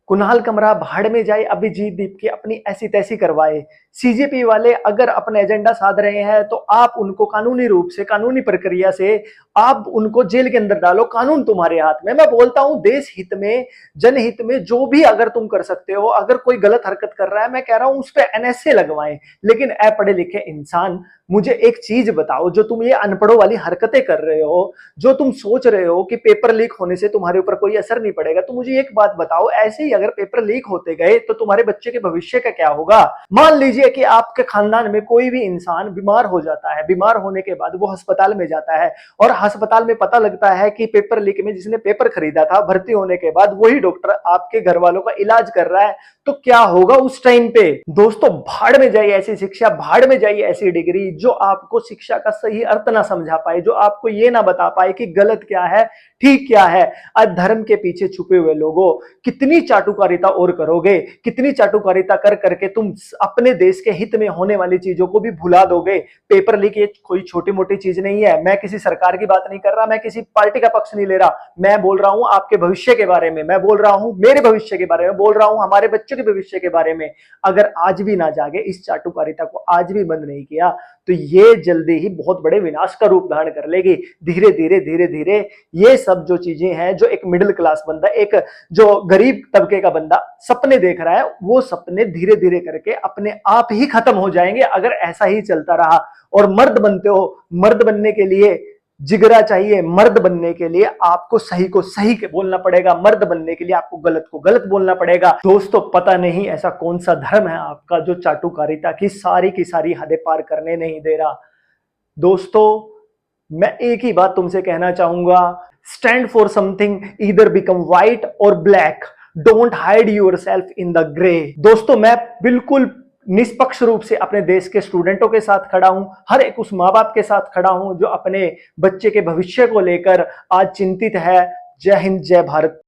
कुणाल कमरा भाड़ में जाए, अभिजीत दीप की अपनी ऐसी तैसी करवाए। सीजेपी वाले अगर अपना एजेंडा साध रहे हैं तो आप उनको कानूनी रूप से, कानूनी प्रक्रिया से आप उनको जेल के अंदर डालो। कानून तुम्हारे हाथ में। मैं बोलता हूं देश हित में, जनहित में जो भी अगर तुम कर सकते हो, अगर कोई गलत हरकत कर रहा है, मैं कह रहा हूं उस पर एनएसए लगवाएं। लेकिन ए पढ़े लिखे इंसान, मुझे एक चीज बताओ, जो तुम ये अनपढ़ों वाली हरकतें कर रहे हो, जो तुम सोच रहे हो कि पेपर लीक होने से तुम्हारे ऊपर कोई असर नहीं पड़ेगा, तो मुझे एक बात बताओ, ऐसे ही अगर पेपर लीक होते गए तो तुम्हारे बच्चे के भविष्य का क्या होगा? मान लीजिए कि आपके खानदान में कोई भी इंसान बीमार हो जाता है, बीमार होने के बाद वो अस्पताल में जाता है और अस्पताल में पता लगता है कि पेपर लीक में जिसने पेपर खरीदा था, भर्ती होने के बाद वही डॉक्टर आपके घर वालों का इलाज कर रहा है, तो क्या होगा उस टाइम पे? दोस्तों, भाड़ में जाइए ऐसी शिक्षा, भाड़ में जाइए ऐसी डिग्री जो आपको शिक्षा का सही अर्थ ना समझा पाए, जो आपको ये ना बता पाए कि गलत क्या है, ठीक क्या है। आज धर्म के पीछे छुपे हुए लोगों, कितनी चाटुकारिता और करोगे? कितनी चाटुकारिता कर करके तुम अपने देश के हित में होने वाली चीजों को भी भुला दोगे? पेपर लीक ये कोई छोटी मोटी चीज नहीं है। मैं किसी सरकार की बात नहीं कर रहा, मैं किसी पार्टी का पक्ष नहीं ले रहा, मैं बोल रहा हूं आपके भविष्य के बारे में, मैं बोल रहा हूं मेरे भविष्य के बारे में, बोल रहा हूं हमारे बच्चों के भविष्य के बारे में। अगर आज भी ना जागे, इस चाटुकारिता को आज भी बंद नहीं किया, तो ये जल्दी ही बहुत बड़े विनाश का रूप धारण कर लेगी। धीरे धीरे धीरे धीरे ये सब जो चीजें हैं, जो एक मिडिल क्लास बंदा, एक जो गरीब तबके का बंदा सपने देख रहा है, वो सपने धीरे धीरे करके अपने आप ही खत्म हो जाएंगे अगर ऐसा ही चलता रहा। और मर्द बनते हो, मर्द बनने के लिए जिगरा चाहिए, मर्द बनने के लिए आपको सही को सही के बोलना पड़ेगा, मर्द बनने के लिए आपको गलत को गलत बोलना पड़ेगा। दोस्तों, पता नहीं ऐसा कौन सा धर्म है आपका जो चाटुकारिता की सारी हदें पार करने नहीं दे रहा। दोस्तों, मैं एक ही बात तुमसे कहना चाहूंगा, stand for something, either become white और black, don't hide yourself in the grey. दोस्तों, मैं बिल्कुल निष्पक्ष रूप से अपने देश के स्टूडेंटों के साथ खड़ा हूं, हर एक उस माँ बाप के साथ खड़ा हूं जो अपने बच्चे के भविष्य को लेकर आज चिंतित है। जय हिंद, जय भारत।